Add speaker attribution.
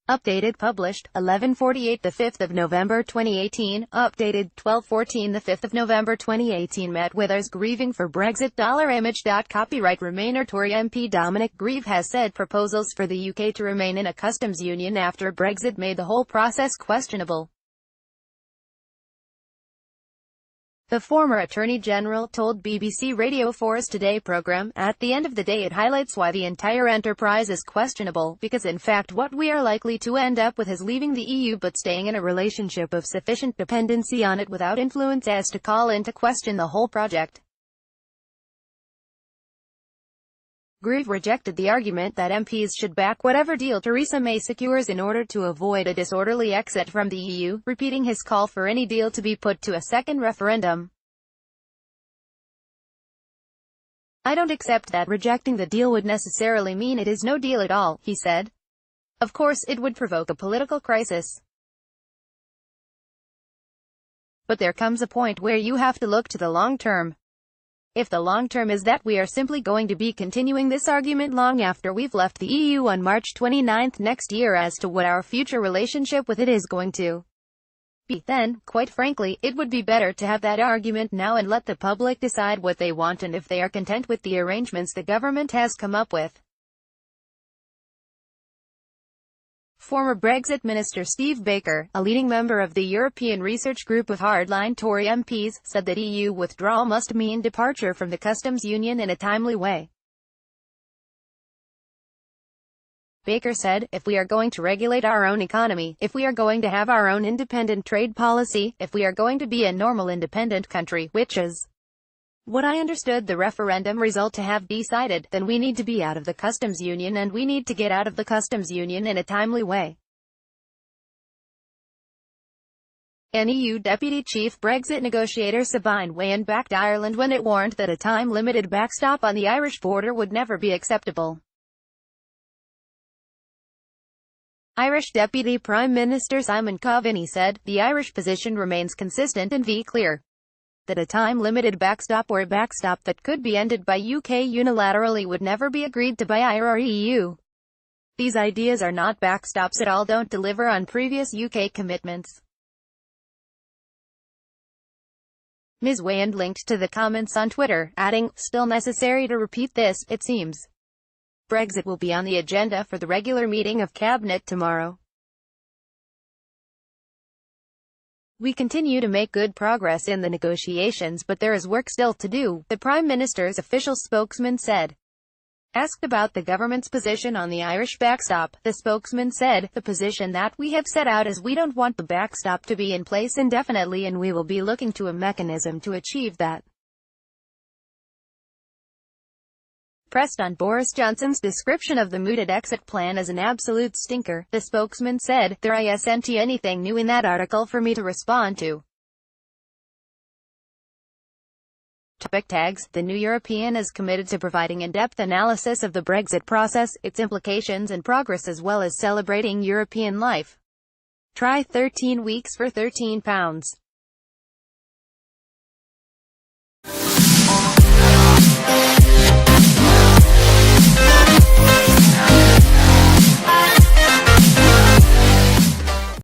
Speaker 1: Updated published 11:48 the 5th of November 2018. Updated 12:14 the 5th of November 2018. Met Withers grieving for Brexit. Image. Copyright Remainer. Tory MP Dominic Grieve has said proposals for the UK to remain in a customs union after Brexit made the whole process questionable. The former Attorney General told BBC Radio 4's Today programme, "At the end of the day it highlights why the entire enterprise is questionable, because in fact what we are likely to end up with is leaving the EU but staying in a relationship of sufficient dependency on it without influence as to call into question the whole project." Grieve rejected the argument that MPs should back whatever deal Theresa May secures in order to avoid a disorderly exit from the EU, repeating his call for any deal to be put to a second referendum. "I don't accept that rejecting the deal would necessarily mean it is no deal at all," he said. "Of course it would provoke a political crisis. But there comes a point where you have to look to the long term. If the long term is that we are simply going to be continuing this argument long after we've left the EU on March 29 next year as to what our future relationship with it is going to be, then, quite frankly, it would be better to have that argument now and let the public decide what they want and if they are content with the arrangements the government has come up with." Former Brexit Minister Steve Baker, a leading member of the European Research Group of hardline Tory MPs, said that EU withdrawal must mean departure from the customs union in a timely way. Baker said, "If we are going to regulate our own economy, if we are going to have our own independent trade policy, if we are going to be a normal independent country, which is what I understood the referendum result to have decided, then we need to be out of the customs union, and we need to get out of the customs union in a timely way." An EU deputy chief Brexit negotiator Sabine Wayan backed Ireland when it warned that a time-limited backstop on the Irish border would never be acceptable. Irish Deputy Prime Minister Simon Coveney said, "The Irish position remains consistent and clear that a time-limited backstop or a backstop that could be ended by UK unilaterally would never be agreed to by IR or EU. These ideas are not backstops at all, don't deliver on previous UK commitments." Ms. Wayand linked to the comments on Twitter, adding, "Still necessary to repeat this, it seems. Brexit will be on the agenda for the regular meeting of Cabinet tomorrow. We continue to make good progress in the negotiations, but there is work still to do," the Prime Minister's official spokesman said. Asked about the government's position on the Irish backstop, the spokesman said, "The position that we have set out is we don't want the backstop to be in place indefinitely, and we will be looking to a mechanism to achieve that." Pressed on Boris Johnson's description of the mooted exit plan as an absolute stinker, the spokesman said, "There isn't anything new in that article for me to respond to." Topic tags. The New European is committed to providing in-depth analysis of the Brexit process, its implications and progress, as well as celebrating European life. Try 13 weeks for £13.